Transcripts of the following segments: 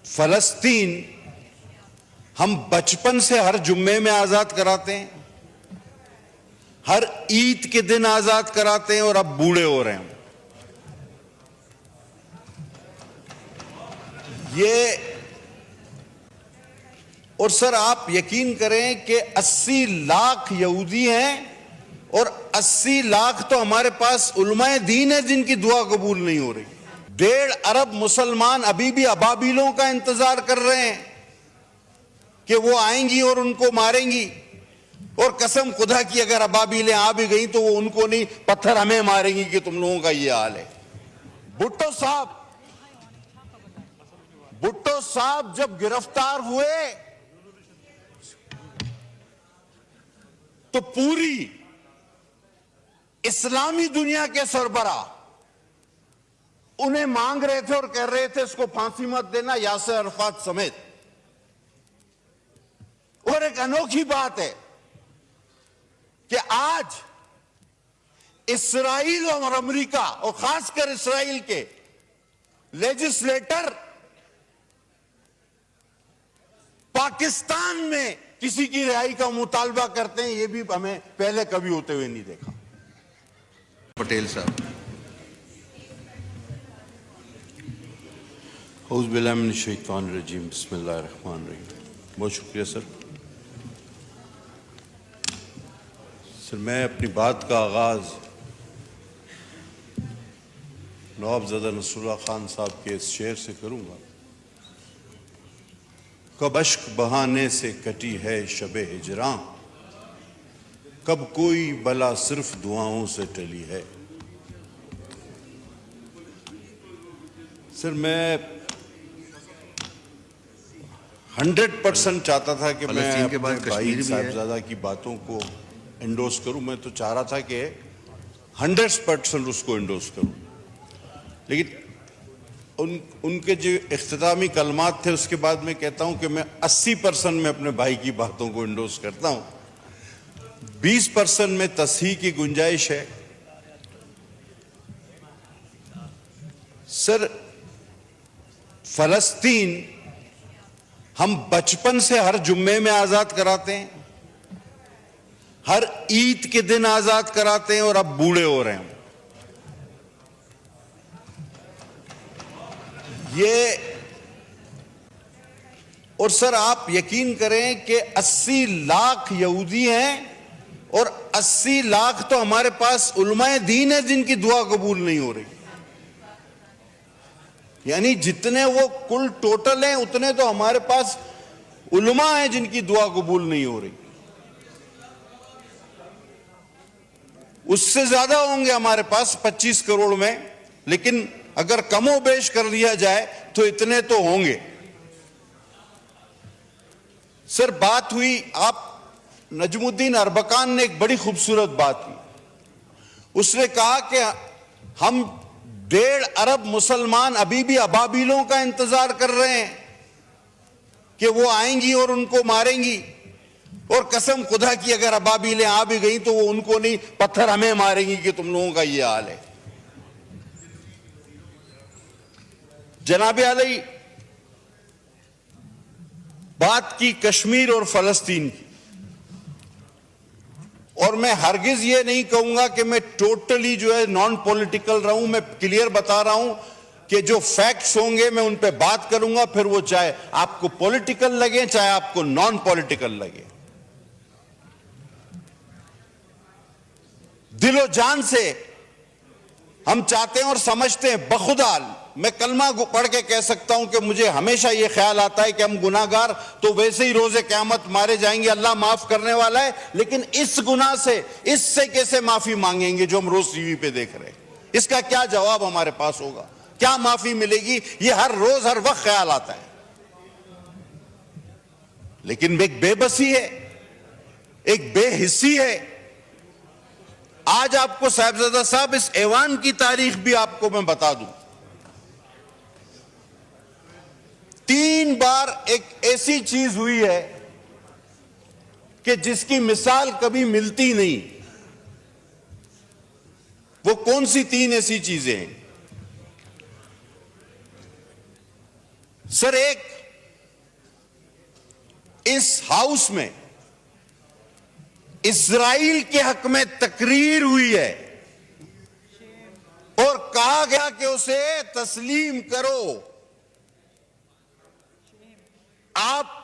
फलस्तीन हम बचपन से हर जुम्मे में आजाद कराते हैं, हर ईद के दिन आजाद कराते हैं और अब बूढ़े हो रहे हैं। ये और सर आप यकीन करें कि 80 लाख यहूदी हैं और 80 लाख तो हमारे पास उलमाए दीन है जिनकी दुआ कबूल नहीं हो रही। 1.5 अरब मुसलमान अभी भी अबाबिलों का इंतजार कर रहे हैं कि वो आएंगी और उनको मारेंगी, और कसम खुदा की अगर अबाबिलें आ भी गई तो वो उनको नहीं, पत्थर हमें मारेंगी कि तुम लोगों का ये हाल है। भुट्टो साहब जब गिरफ्तार हुए तो पूरी इस्लामी दुनिया के सरबराह उन्हें मांग रहे थे और कह रहे थे इसको फांसी मत देना, यासिर अरफात समेत। और एक अनोखी बात है कि आज इस्राइल और अमेरिका और खासकर इस्राइल के लेजिस्लेटर पाकिस्तान में किसी की रिहाई का मुतालबा करते हैं, यह भी हमें पहले कभी होते हुए नहीं देखा। पटेल साहब। औज़ु बिल्लाहि मिनश शैतानिर रजीम, बिस्मिल्लाहिर रहमानिर रहीम। बहुत शुक्रिया सर, मैं अपनी बात का आगाज नवाबज़ादा नसरुल्लाह खान साहब के इस शेर से करूंगा। कब अश्क बहाने से कटी है शबे हिजरां, कब कोई बला सिर्फ दुआओं से टली है। सर मैं 100% चाहता था कि मैं अपने भाई साहबजादा की बातों को एंडोर्स करूं। मैं तो चाह रहा था कि 100% उसको एंडोर्स करूं, लेकिन उनके जो इख्तितामी कलमात थे उसके बाद मैं कहता हूं कि मैं 80% में अपने भाई की बातों को एंडोर्स करता हूं, 20% में तस्हीह की गुंजाइश है। सर फलस्तीन हम बचपन से हर जुम्मे में आजाद कराते हैं, हर ईद के दिन आजाद कराते हैं और अब बूढ़े हो रहे हैं। ये और सर आप यकीन करें कि 80 लाख यहूदी हैं और 80 लाख तो हमारे पास उलमाए दीन है जिनकी दुआ कबूल नहीं हो रही। यानी जितने वो कुल टोटल हैं उतने तो हमारे पास उलमा हैं जिनकी दुआ कबूल नहीं हो रही। उससे ज्यादा होंगे हमारे पास 25 करोड़ में, लेकिन अगर कमो बेश कर लिया जाए तो इतने तो होंगे। सर बात हुई, आप नजमुद्दीन अरबकान ने एक बड़ी खूबसूरत बात की। उसने कहा कि हम 1.5 अरब मुसलमान अभी भी अबाबिलों का इंतजार कर रहे हैं कि वो आएंगी और उनको मारेंगी, और कसम खुदा की अगर अबाबिलें आ भी गई तो वो उनको नहीं, पत्थर हमें मारेंगी कि तुम लोगों का ये हाल है। जनाब आली बात की कश्मीर और फलस्तीन की, और मैं हरगिज ये नहीं कहूंगा कि मैं टोटली जो है नॉन पॉलिटिकल रहूं। मैं क्लियर बता रहा हूं कि जो फैक्ट्स होंगे मैं उन पे बात करूंगा, फिर वो चाहे आपको पॉलिटिकल लगे चाहे आपको नॉन पॉलिटिकल लगे। दिलो जान से हम चाहते हैं और समझते हैं, बखुदा मैं कलमा पढ़ के कह सकता हूं कि मुझे हमेशा यह ख्याल आता है कि हम गुनाहगार तो वैसे ही रोजे क़यामत मारे जाएंगे, अल्लाह माफ करने वाला है, लेकिन इस गुनाह से, इससे कैसे माफी मांगेंगे जो हम रोज टीवी पे देख रहे हैं। इसका क्या जवाब हमारे पास होगा, क्या माफी मिलेगी, ये हर रोज हर वक्त ख्याल आता है। लेकिन एक बेबसी है, एक बेहिस्सी है। आज आपको साहिबजादा साहब इस ऐवान की तारीख भी आपको मैं बता दूं। 3 बार एक ऐसी चीज हुई है कि जिसकी मिसाल कभी मिलती नहीं। वो कौन सी 3 ऐसी चीजें हैं? सर एक इस हाउस में इस्राइल के हक में तकरीर हुई है और कहा गया कि उसे तस्लीम करो। आप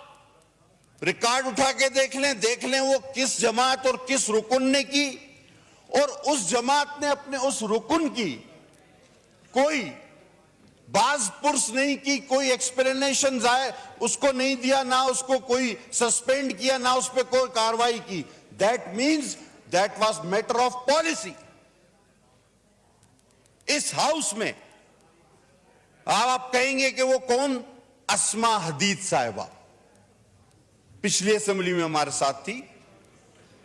रिकॉर्ड उठा के देख लें वो किस जमात और किस रुकन ने की, और उस जमात ने अपने उस रुकन की कोई बाज पुर्स नहीं की, कोई एक्सप्लेनेशन उसको नहीं दिया, ना उसको कोई सस्पेंड किया, ना उस पर कोई कार्रवाई की। That means that was matter of policy. इस हाउस में आप कहेंगे कि वो कौन? अस्मा हदीद साहिबा पिछली असेंबली में हमारे साथ थी।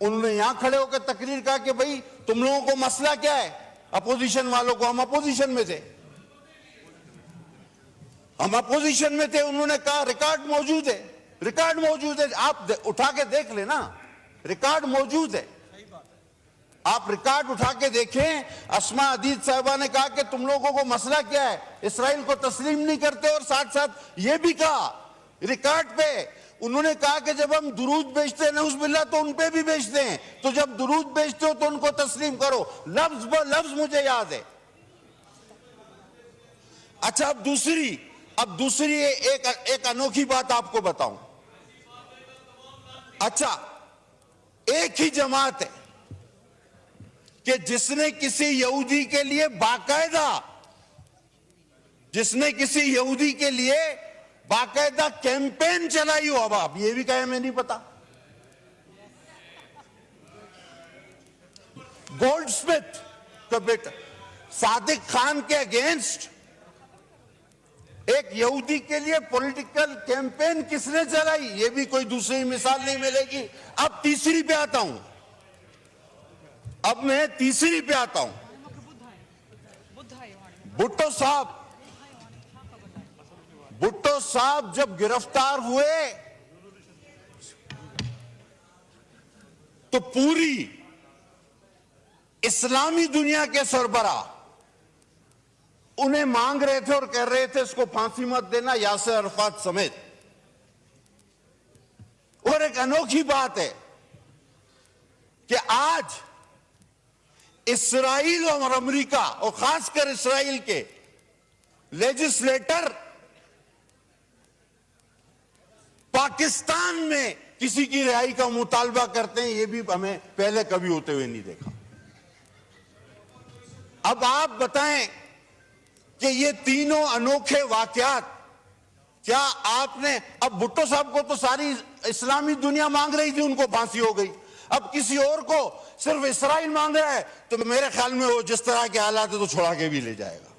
उन्होंने यहां खड़े होकर तकरीर कहा कि भाई तुम लोगों को मसला क्या है, अपोजिशन वालों को। हम अपोजिशन में थे, उन्होंने कहा रिकॉर्ड मौजूद है, रिकॉर्ड मौजूद है, आप उठा के देख लेना, रिकॉर्ड मौजूद है, आप रिकॉर्ड उठा के देखें। अस्मा हदीद साहिबा ने कहा कि तुम लोगों को मसला क्या है, इसराइल को तस्लीम नहीं करते, और साथ साथ ये भी कहा रिकॉर्ड पे, उन्होंने कहा कि जब हम दुरूद बेचते हैं नऊज़ुबिल्लाह तो उन पे भी बेचते हैं, तो जब दुरूद बेचते हो तो उनको तस्लीम करो। लफ्ज ब लफ्ज मुझे याद है। अच्छा, अब दूसरी एक अनोखी बात आपको बताऊं। अच्छा, एक ही जमात है कि जिसने किसी यहूदी के लिए बाकायदा कैंपेन चलाई हो। अब आप ये भी कहे मैं नहीं पता। गोल्डस्मिथ का बेटा सादिक खान के अगेंस्ट एक यहूदी के लिए पॉलिटिकल कैंपेन किसने चलाई, ये भी कोई दूसरी मिसाल नहीं मिलेगी। अब तीसरी पे आता हूं, भुट्टो साहब जब गिरफ्तार हुए तो पूरी इस्लामी दुनिया के सरबराह उन्हें मांग रहे थे और कह रहे थे इसको फांसी मत देना, यासिर अरफात समेत। और एक अनोखी बात है कि आज इस्राइल और अमेरिका, और खासकर इस्राइल के लेजिस्लेटर पाकिस्तान में किसी की रिहाई का मुतालबा करते हैं। ये भी हमें पहले कभी होते हुए नहीं देखा। अब आप बताएं कि ये तीनों अनोखे वाकयात, क्या आपने, अब भुट्टो साहब को तो सारी इस्लामी दुनिया मांग रही थी, उनको फांसी हो गई। अब किसी और को सिर्फ इस्राइल मांग रहा है, तो मेरे ख्याल में वो जिस तरह के हालात है तो छुड़ा के भी ले जाएगा।